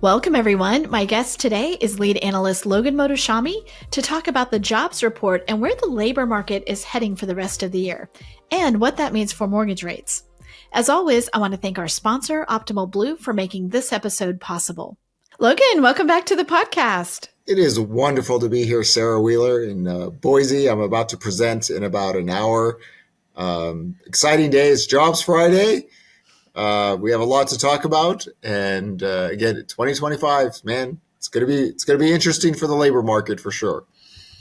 Welcome, everyone. My guest today is Lead Analyst Logan Mohtashami to talk about the jobs report and where the labor market is heading for the rest of the year, and what that means for mortgage rates. As always, I want to thank our sponsor, Optimal Blue, for making this episode possible. Logan, welcome back to the podcast. It is wonderful to be here, Sarah Wheeler, in Boise. I'm about to present in about an hour. Exciting day. It's Jobs Friday. We have a lot to talk about, and again, 2025, man, it's gonna be interesting for the labor market for sure.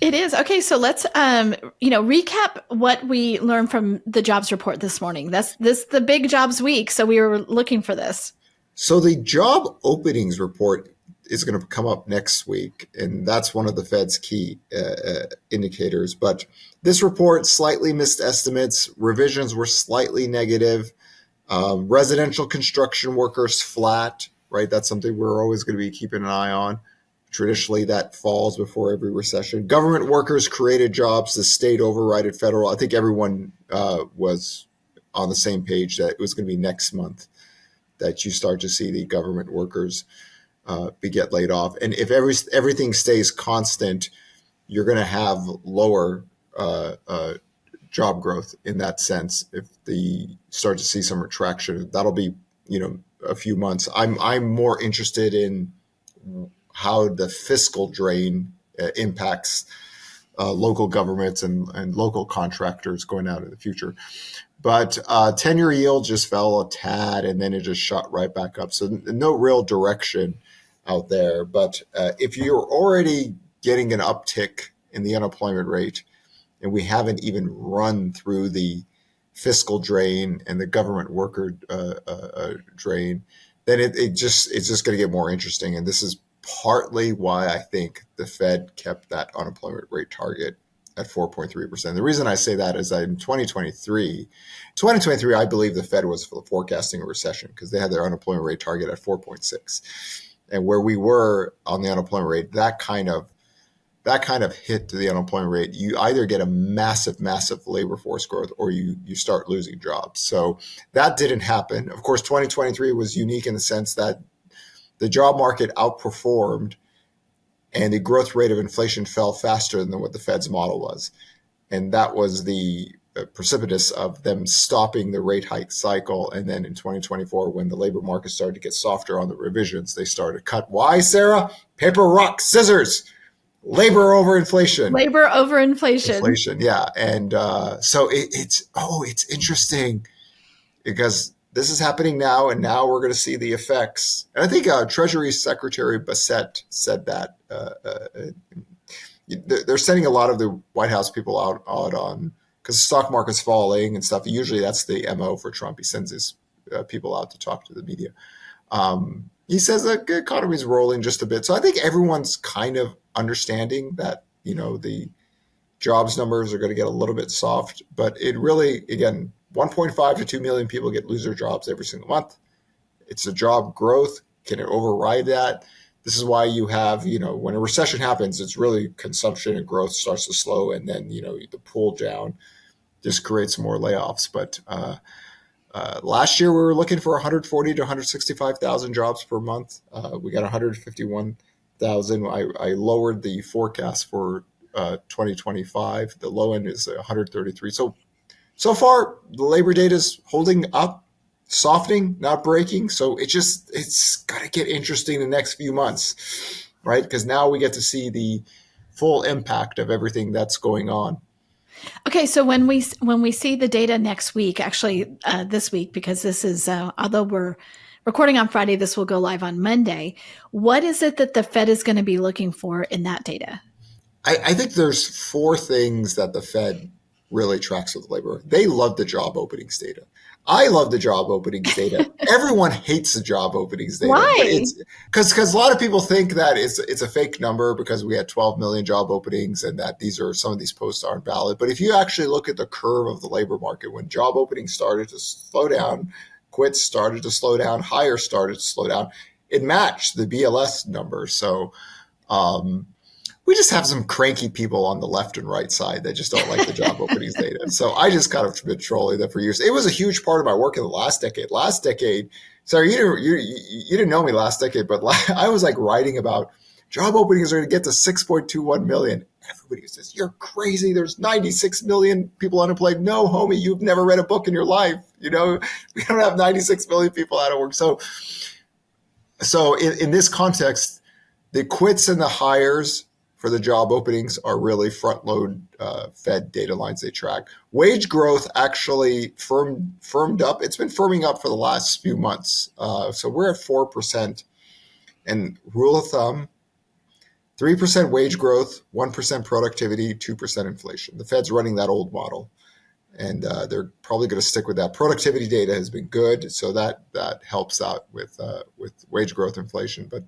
It is. Okay, so let's recap what we learned from the jobs report this morning. This the big jobs week, so we were looking for this. So the job openings report is going to come up next week, and that's one of the Fed's key indicators. But this report slightly missed estimates. Revisions were slightly negative. Residential construction workers flat, right? That's something we're always going to be keeping an eye on. Traditionally, that falls before every recession. Government workers created jobs. The state overrided federal. I think everyone was on the same page that it was going to be next month that you start to see the government workers get laid off. And if everything stays constant, you're going to have lower job growth in that sense. If they start to see some retraction, that'll be, a few months. I'm more interested in how the fiscal drain impacts local governments and local contractors going out in the future. But 10-year yield just fell a tad, and then it just shot right back up. So no real direction out there. But if you're already getting an uptick in the unemployment rate, and we haven't even run through the fiscal drain and the government worker drain, then it's just going to get more interesting. And this is partly why I think the Fed kept that unemployment rate target at 4.3%. The reason I say that is that in 2023, I believe the Fed was forecasting a recession because they had their unemployment rate target at 4.6. And where we were on the unemployment rate, that kind of hit to the unemployment rate, you either get a massive labor force growth or you start losing jobs. So that didn't happen. Of course, 2023 was unique in the sense that the job market outperformed and the growth rate of inflation fell faster than what the Fed's model was. And that was the precipitous of them stopping the rate hike cycle. And then in 2024, when the labor market started to get softer on the revisions, they started to cut. Why, Sarah? Paper, rock, scissors. Labor over inflation. Labor over inflation. Inflation, yeah. And so it's interesting because this is happening now, and now we're going to see the effects. And I think Treasury Secretary Bassett said that they're sending a lot of the White House people out on, because the stock market's falling and stuff. Usually that's the MO for Trump. He sends his people out to talk to the media. He says that the economy's rolling just a bit. So I think everyone's kind of understanding that, the jobs numbers are going to get a little bit soft. But it really, again, 1.5 to 2 million people lose their jobs every single month. It's a job growth. Can it override that? This is why you have, when a recession happens, it's really consumption and growth starts to slow. And then, the pull down just creates more layoffs. But last year, we were looking for 140 to 165,000 jobs per month. We got 151,000. I lowered the forecast for 2025. The low end is 133. So far, the labor data is holding up, softening, not breaking. So it's got to get interesting the next few months, right? Because now we get to see the full impact of everything that's going on. Okay, so when we see the data next week, actually this week, because this is, although we're recording on Friday, this will go live on Monday. What is it that the Fed is going to be looking for in that data? I think there's four things that the Fed really tracks with labor. They love the job openings data. I love the job openings data. Everyone hates the job openings data. Why? Because a lot of people think that it's a fake number because we had 12 million job openings and that some of these posts aren't valid. But if you actually look at the curve of the labor market, when job openings started to slow down, quits started to slow down, hires started to slow down, it matched the BLS number. So we just have some cranky people on the left and right side that just don't like the job openings data. So I just kind of been trolling them for years. It was a huge part of my work in the last decade. Sorry, you didn't know me last decade, but I was like writing about job openings are going to get to 6.21 million. Everybody says, you're crazy. There's 96 million people unemployed. No, homie, you've never read a book in your life. We don't have 96 million people out of work. So in this context, the quits and the hires for the job openings are really front load Fed data lines they track. Wage growth actually firmed up. It's been firming up for the last few months. So we're at 4%. And rule of thumb, 3% wage growth, 1% productivity, 2% inflation. The Fed's running that old model, and they're probably going to stick with that. Productivity data has been good, so that helps out with wage growth, inflation. But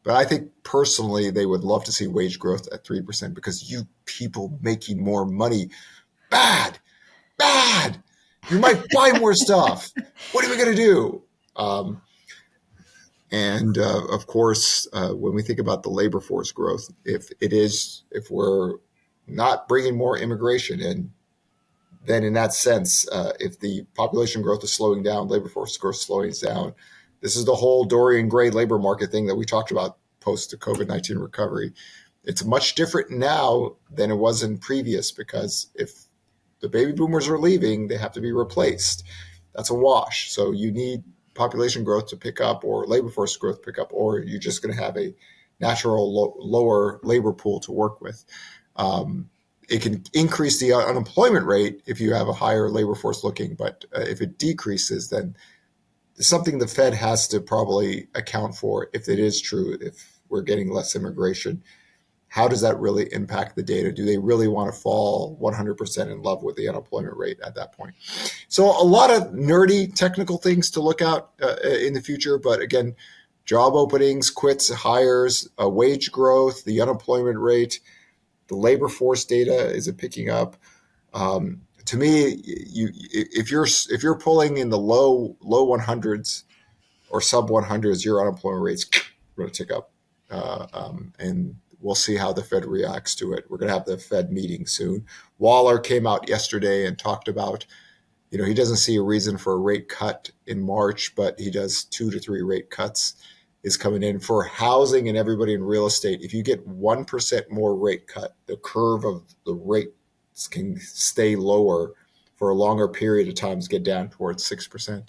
I think personally they would love to see wage growth at 3% because you people making more money, bad. You might buy more stuff. What are we going to do? And of course, when we think about the labor force growth, if we're not bringing more immigration in, then in that sense, if the population growth is slowing down, labor force growth slowing down, this is the whole Dorian Gray labor market thing that we talked about post the COVID-19 recovery. It's much different now than it was in previous, because if the baby boomers are leaving, they have to be replaced. That's a wash. So you need population growth to pick up or labor force growth to pick up, or you're just going to have a natural lower labor pool to work with. It can increase the unemployment rate if you have a higher labor force looking, but if it decreases, then it's something the Fed has to probably account for if it is true, if we're getting less immigration. How does that really impact the data? Do they really want to fall 100% in love with the unemployment rate at that point? So a lot of nerdy technical things to look at in the future. But again, job openings, quits, hires, wage growth, the unemployment rate, the labor force data, is it picking up? To me, if you're pulling in the low 100s or sub 100s, your unemployment rate's going to tick up. And we'll see how the Fed reacts to it. We're going to have the Fed meeting soon. Waller came out yesterday and talked about, he doesn't see a reason for a rate cut in March, but he does 2 to 3 rate cuts is coming in for housing and everybody in real estate. If you get 1% more rate cut, the curve of the rates can stay lower for a longer period of time, get down towards 6%.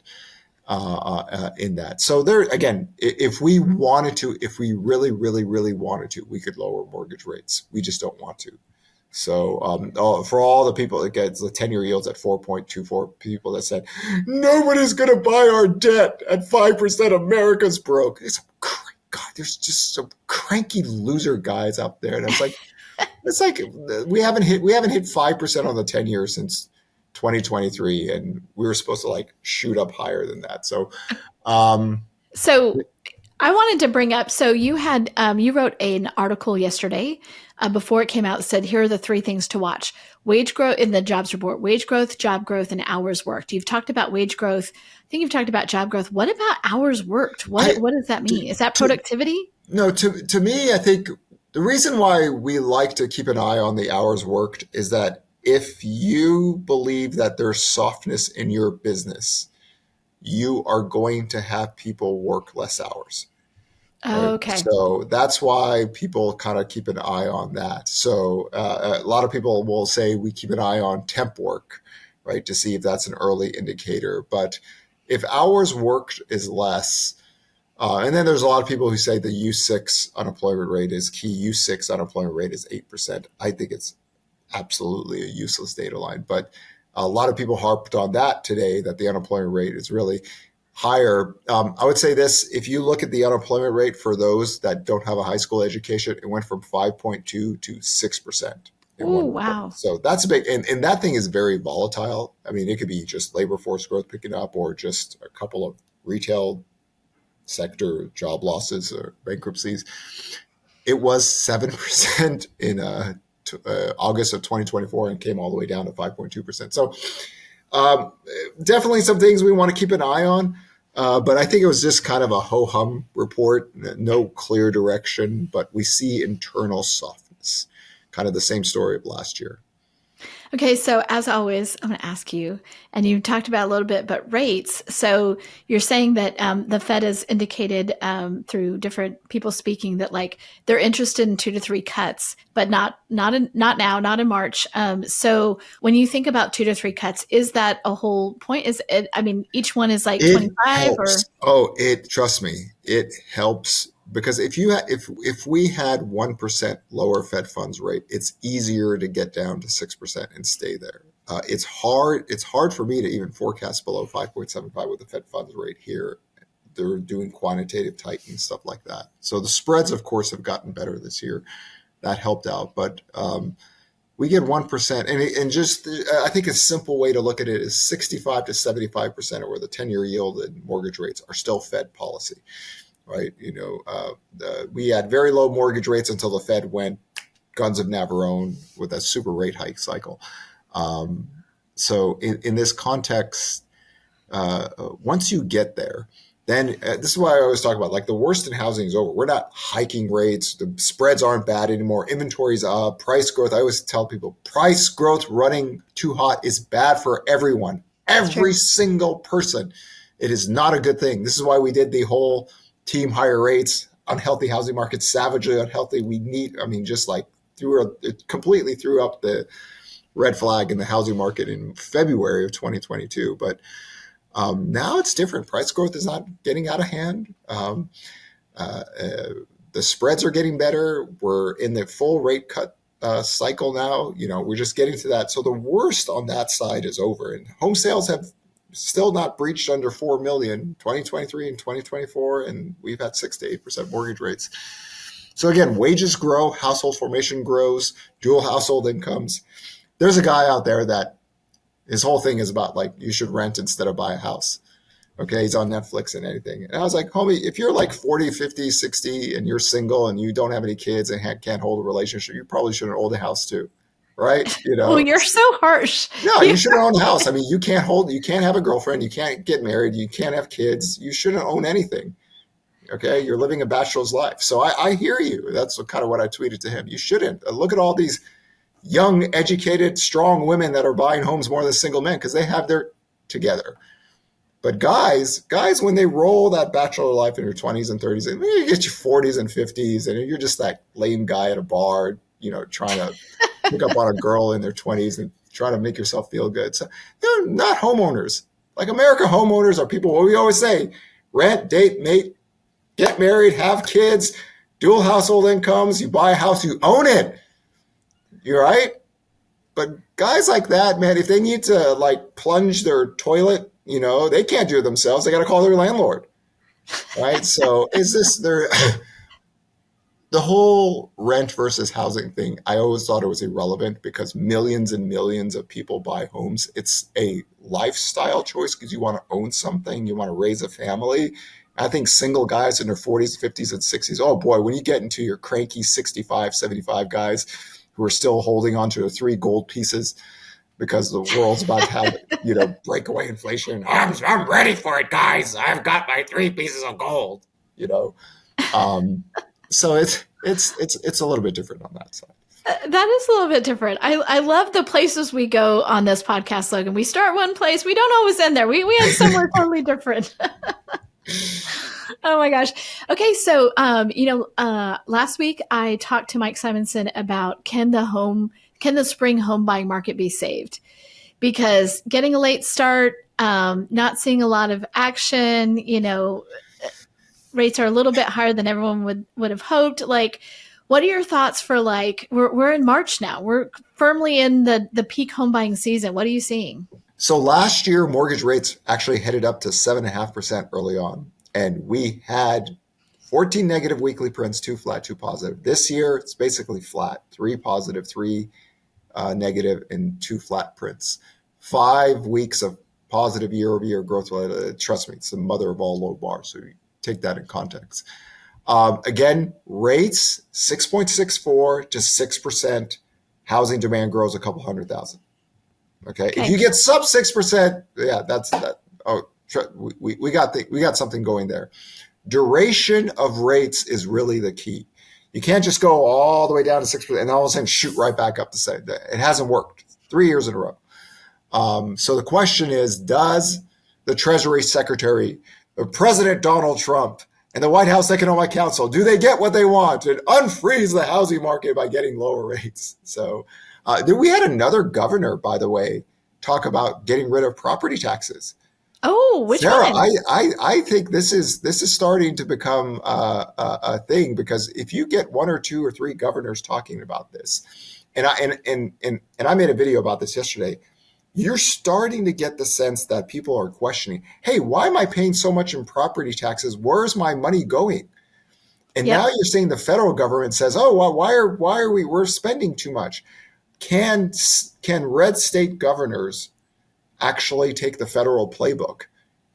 In that. So there, again, if we wanted to, if we really, really, really wanted to, we could lower mortgage rates. We just don't want to. So for all the people that get the 10-year yields at 4.24, people that said, nobody's going to buy our debt at 5%, America's broke. God, there's just some cranky loser guys out there. And it's like we haven't hit 5% on the 10-year since 2023, and we were supposed to shoot up higher than that. So I wanted to bring up, so you had you wrote an article yesterday before it came out that said, here are the 3 things to watch: wage growth in the jobs report, wage growth, job growth, and hours worked. You've talked about wage growth. I think you've talked about job growth. What about hours worked? What does that mean? Is that productivity? No, to me, I think the reason why we like to keep an eye on the hours worked is that if you believe that there's softness in your business, you are going to have people work less hours. Right? Okay. So that's why people kind of keep an eye on that. So a lot of people will say we keep an eye on temp work, right, to see if that's an early indicator. But if hours worked is less, and then there's a lot of people who say the U6 unemployment rate is key. U6 unemployment rate is 8%. I think it's absolutely a useless data line. But a lot of people harped on that today, that the unemployment rate is really higher. I would say this: if you look at the unemployment rate for those that don't have a high school education, it went from 5.2 to 6%. Oh, wow. So that's a big, and that thing is very volatile. I mean, it could be just labor force growth picking up, or just a couple of retail sector job losses or bankruptcies. It was 7% in August of 2024 and came all the way down to 5.2%. So definitely some things we want to keep an eye on. But I think it was just kind of a ho-hum report, no clear direction, but we see internal softness. It's kind of the same story of last year. Okay, so as always, I'm going to ask you, and you talked about a little bit, but rates. So you're saying that the Fed has indicated through different people speaking that like they're interested in 2 to 3 cuts, but not now, not in March. So when you think about 2 to 3 cuts, is that a whole point? Is it? I mean, each one is like It 25 or helps. Oh, trust me, it helps because if we had 1% lower Fed funds rate, it's easier to get down to 6% and stay there. It's hard. It's hard for me to even forecast below 5.75 with the Fed funds rate here. They're doing quantitative tightening, stuff like that. So the spreads, of course, have gotten better this year. That helped out, but we get 1%, and just I think a simple way to look at it is 65 to 75% of where the 10-year yield and mortgage rates are still Fed policy, right? We had very low mortgage rates until the Fed went guns of Navarone with that super rate hike cycle. So in this context, once you get there, then this is why I always talk about like the worst in housing is over. We're not hiking rates. The spreads aren't bad anymore. Inventory's up. Price growth. I always tell people price growth running too hot is bad for everyone. Every single person. It is not a good thing. This is why we did the whole team higher rates, unhealthy housing market, savagely unhealthy. It completely threw up the red flag in the housing market in February of 2022. But now it's different. Price growth is not getting out of hand. The spreads are getting better. We're in the full rate cut cycle now. We're just getting to that. So the worst on that side is over. And home sales have still not breached under 4 million, 2023 and 2024. And we've had 6 to 8% mortgage rates. So again, wages grow, household formation grows, dual household incomes. There's a guy out there that his whole thing is about like, you should rent instead of buy a house. Okay. He's on Netflix and anything. And I was like, homie, if you're like 40, 50, 60 and you're single and you don't have any kids and can't hold a relationship, you probably shouldn't own a house too. Right. Oh, you're so harsh. No, you shouldn't own a house. I mean, you can't have a girlfriend. You can't get married. You can't have kids. You shouldn't own anything. Okay. You're living a bachelor's life. So I hear you. That's kind of what I tweeted to him. You shouldn't. Look at all these young, educated, strong women that are buying homes more than single men because they have their together. But guys, when they roll that bachelor life in your 20s and 30s, and you get your 40s and 50s, and you're just that lame guy at a bar, trying to pick up on a girl in their 20s and trying to make yourself feel good. So they're not homeowners. Like America, homeowners are people, what we always say, rent, date, mate, get married, have kids, dual household incomes, you buy a house, you own it. You're right. But guys like that, man, if they need to like plunge their toilet, they can't do it themselves. They got to call their landlord. Right. So the whole rent versus housing thing, I always thought it was irrelevant because millions and millions of people buy homes. It's a lifestyle choice because you want to own something, you want to raise a family. I think single guys in their 40s, 50s, and 60s, oh boy, when you get into your cranky 65, 75 guys who are still holding on to the 3 gold pieces because the world's about to have, breakaway inflation. I'm ready for it, guys. I've got my 3 pieces of gold, So it's a little bit different on that side. That is a little bit different. I love the places we go on this podcast, Logan. We start one place. We don't always end there. We end somewhere totally different. Oh my gosh. Okay. So, last week I talked to Mike Simonson about can the spring home buying market be saved? Because getting a late start, not seeing a lot of action, rates are a little bit higher than everyone would have hoped. Like, what are your thoughts for we're in March now. We're firmly in the peak home buying season. What are you seeing? So last year, mortgage rates actually headed up to 7.5% early on. And we had 14 negative weekly prints, 2 flat, 2 positive. This year, it's basically flat, 3 positive, 3 negative, and 2 flat prints. 5 weeks of positive year-over-year growth. Trust me, it's the mother of all low bars. So you take that in context. Again, rates 6.64 to 6%. Housing demand grows a couple 100,000. Okay. If you get sub 6%, yeah, that's that. Oh, we got something going there. Duration of rates is really the key. You can't just go all the way down to 6% and all of a sudden shoot right back up to say that it hasn't worked 3 years in a row. So the question is, does the Treasury Secretary, President Donald Trump, and the White House Economic Council, do they get what they want and unfreeze the housing market by getting lower rates? So we had another governor, by the way, talk about getting rid of property taxes. Oh, which Sarah, one? I think this is starting to become a thing, because if you get 1 or 2 or 3 governors talking about this, and I made a video about this yesterday, you're starting to get the sense that people are questioning, hey, why am I paying so much in property taxes? Where's my money going? And now you're saying the federal government says, oh, well, we're spending too much. Can red state governors actually take the federal playbook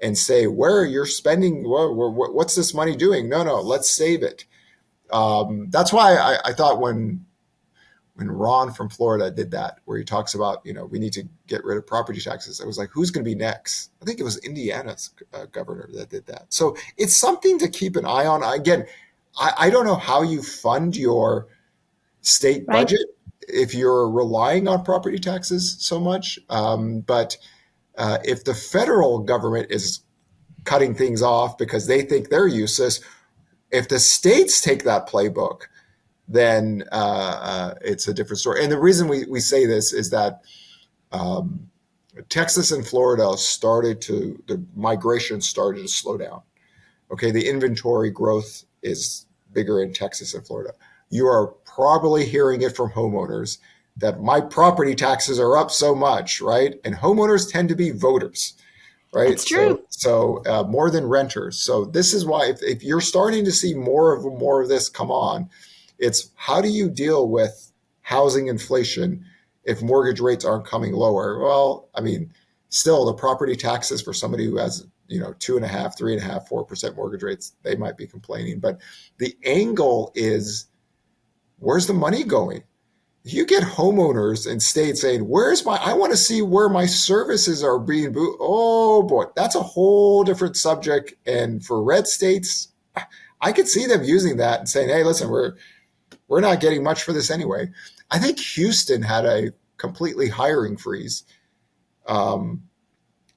and say, where you're spending, what's this money doing? No, let's save it. That's why I thought when Ron from Florida did that, where he talks about, we need to get rid of property taxes, I was like, who's going to be next? I think it was Indiana's governor that did that. So it's something to keep an eye on. Again, I don't know how you fund your state budget if you're relying on property taxes so much. But if the federal government is cutting things off because they think they're useless, if the states take that playbook, then it's a different story. And the reason we say this is that Texas and Florida the migration started to slow down. Okay, the inventory growth is bigger in Texas and Florida. You are probably hearing it from homeowners that my property taxes are up so much, right? And homeowners tend to be voters, right? It's true. So more than renters. So this is why if you're starting to see more of this come on, it's how do you deal with housing inflation if mortgage rates aren't coming lower? Well, I mean, still the property taxes for somebody who has 2.5%, 3.5%, 4% mortgage rates, they might be complaining. But the angle is, where's the money going? If you get homeowners in states saying, I want to see where my services are being oh boy, that's a whole different subject. And for red states, I could see them using that and saying, hey, listen, we're not getting much for this anyway. I think Houston had a completely hiring freeze on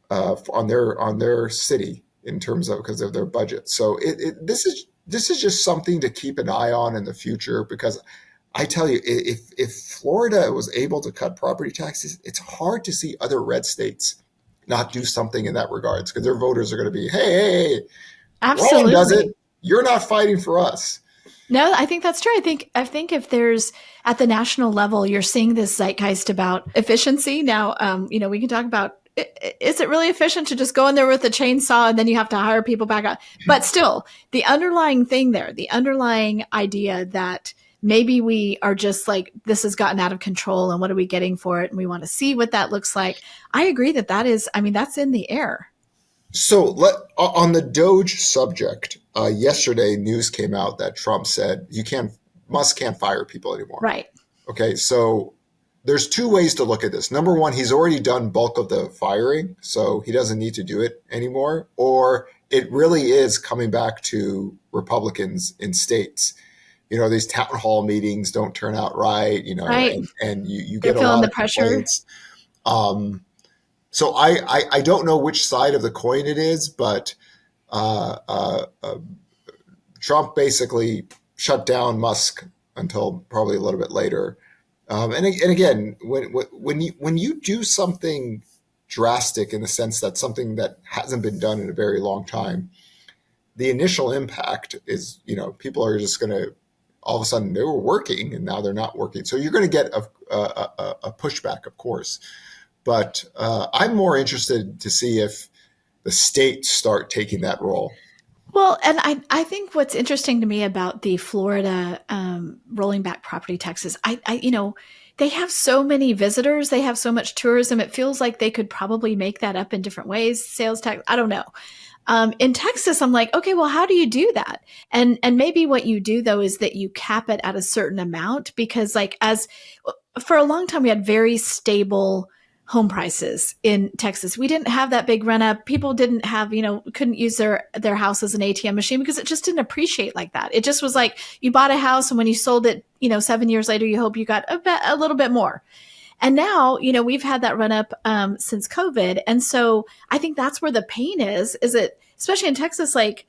their city in terms of because of their budget. So this is just something to keep an eye on in the future, because I tell you, if Florida was able to cut property taxes, it's hard to see other red states not do something in that regards, because their voters are going to be, hey, absolutely, Ron does it. You're not fighting for us. No, I think that's true. I think if there's at the national level, you're seeing this zeitgeist about efficiency. Now, we can talk about, is it really efficient to just go in there with a chainsaw and then you have to hire people back out? But still, the underlying thing there, the underlying idea that maybe we are just like, this has gotten out of control and what are we getting for it? And we want to see what that looks like. I agree that's in the air. So on the DOGE subject, yesterday news came out that Trump said Musk can't fire people anymore. Right. Okay, so there's 2 ways to look at this. Number one, he's already done bulk of the firing, so he doesn't need to do it anymore. Or it really is coming back to Republicans in states. These town hall meetings don't turn out right, right. and you They're get a lot of pressure. complaints. So I don't know which side of the coin it is, but Trump basically shut down Musk until probably a little bit later. And again, when you do something drastic in the sense that something that hasn't been done in a very long time, the initial impact is, people are just going to, all of a sudden they were working and now they're not working. So you're going to get a pushback, of course. But I'm more interested to see if the states start taking that role. Well, and I think what's interesting to me about the Florida rolling back property taxes, they have so many visitors, they have so much tourism. It feels like they could probably make that up in different ways. Sales tax, I don't know. In Texas, I'm like, okay, well, how do you do that? And maybe what you do though is that you cap it at a certain amount, because for a long time we had very stable home prices in Texas. We didn't have that big run up. People didn't have, couldn't use their house as an ATM machine because it just didn't appreciate like that. It just was like you bought a house and when you sold it, 7 years later, you hope you got a little bit more. And now, we've had that run up since COVID. And so I think that's where the pain is it, especially in Texas, like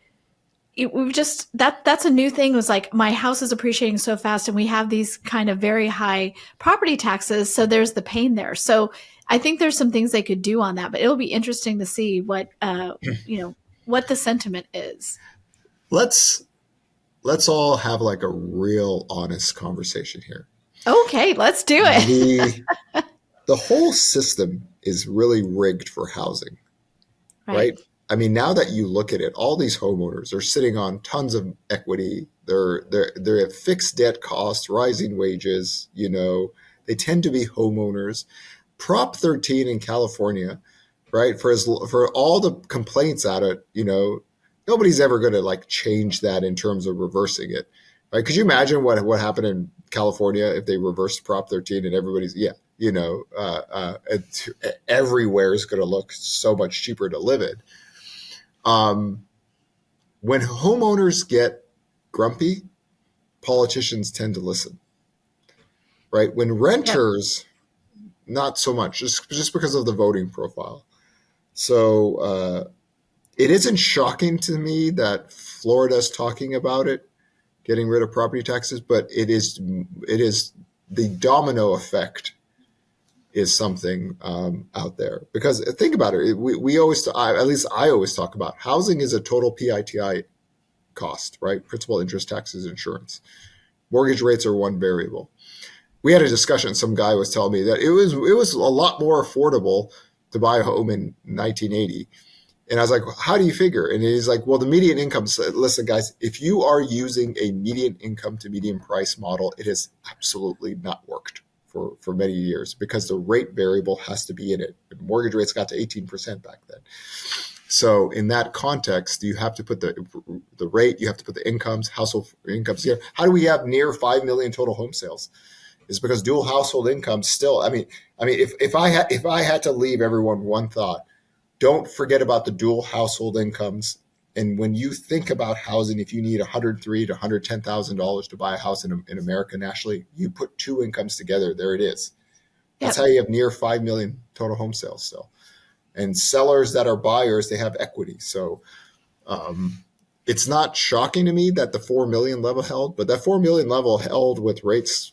we've just, that's a new thing was like my house is appreciating so fast and we have these kind of very high property taxes. So there's the pain there. So I think there's some things they could do on that, but it'll be interesting to see what, what the sentiment is. Let's all have like a real honest conversation here. Okay, let's do it. The whole system is really rigged for housing, right? I mean, now that you look at it, all these homeowners are sitting on tons of equity. They're at fixed debt costs, rising wages. They tend to be homeowners. Prop 13 in California, right? For all the complaints at it, nobody's ever going to like change that in terms of reversing it, right? Could you imagine what happened in California if they reversed Prop 13 and everybody's everywhere is going to look so much cheaper to live in. When homeowners get grumpy, politicians tend to listen, right? When renters, not so much, just because of the voting profile. So it isn't shocking to me that Florida's talking about it, getting rid of property taxes, but it is the domino effect is something out there. Because think about it, we always, at least I always talk about housing is a total PITI cost, right? Principal, interest, taxes, insurance. Mortgage rates are one variable. We had a discussion. Some guy was telling me that it was a lot more affordable to buy a home in 1980. And I was like, how do you figure? And he's like, well, the median income. Listen, guys, if you are using a median income to median price model, it has absolutely not worked for many years because the rate variable has to be in it. Mortgage rates got to 18% back then. So in that context, you have to put the rate, you have to put the incomes, household incomes here. How do we have near 5 million total home sales? It's because dual household income still. I mean, if I had to leave everyone one thought, don't forget about the dual household incomes. And when you think about housing, if you need $103,000 to $110,000 to buy a house in America nationally, you put two incomes together. There it is. That's how you have near 5 million total home sales still. And sellers that are buyers, they have equity. So it's not shocking to me that the 4 million level held, but that 4 million level held with rates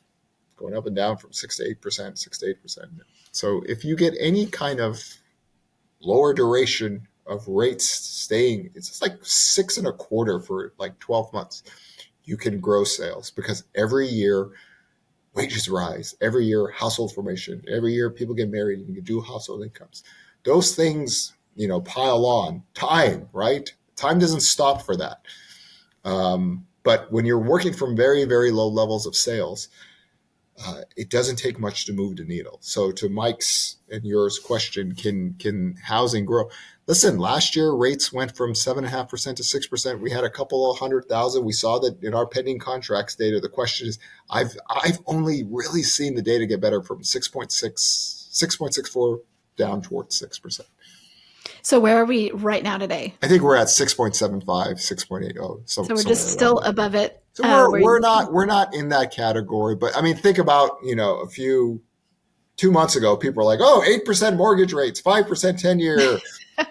going up and down from 6 to 8%. So if you get any kind of lower duration of rates staying, it's just like 6.25% for like 12 months, you can grow sales because every year wages rise, every year household formation, every year people get married and you can do household incomes. Those things, pile on. Time, right? Time doesn't stop for that. But when you're working from very, very low levels of sales, it doesn't take much to move the needle. So to Mike's and yours question, can housing grow? Listen, last year rates went from 7.5% to 6%. We had a couple of 100,000. We saw that in our pending contracts data. The question is, I've only really seen the data get better from 6.64 down towards 6%. So where are we right now today? I think we're at 6.75, 6.80. So we're just still above it. So we're not in that category. But I mean, think about, 2 months ago, people were like, 8% mortgage rates, 5% 10-year.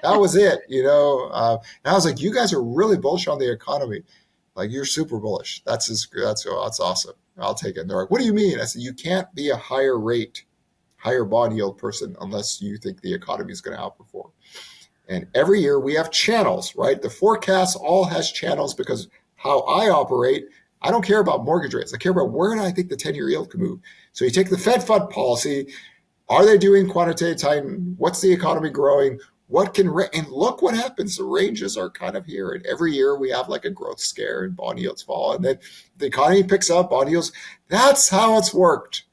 That was it, and I was like, you guys are really bullish on the economy. Like, you're super bullish. That's awesome. I'll take it. And they're like, what do you mean? I said, you can't be a higher bond yield person unless you think the economy is going to outperform. And every year we have channels, right? The forecast all has channels because how I operate, I don't care about mortgage rates. I care about where I think the 10-year yield can move. So you take the Fed fund policy. Are they doing quantitative tightening? What's the economy growing? And look what happens. The ranges are kind of here. And every year we have like a growth scare and bond yields fall. And then the economy picks up, bond yields. That's how it's worked.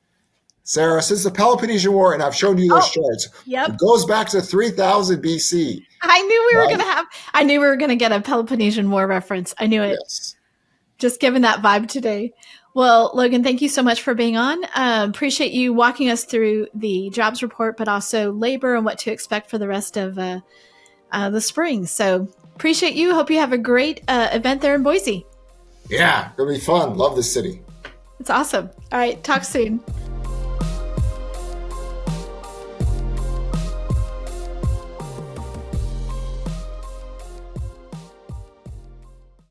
Sarah, since the Peloponnesian War, and I've shown you those charts, it goes back to 3000 BC. I knew we were going to get a Peloponnesian War reference. I knew it. Yes. Just given that vibe today. Well, Logan, thank you so much for being on. Appreciate you walking us through the jobs report, but also labor and what to expect for the rest of the spring. So appreciate you. Hope you have a great event there in Boise. Yeah, it'll be fun. Love this city. It's awesome. All right, talk soon.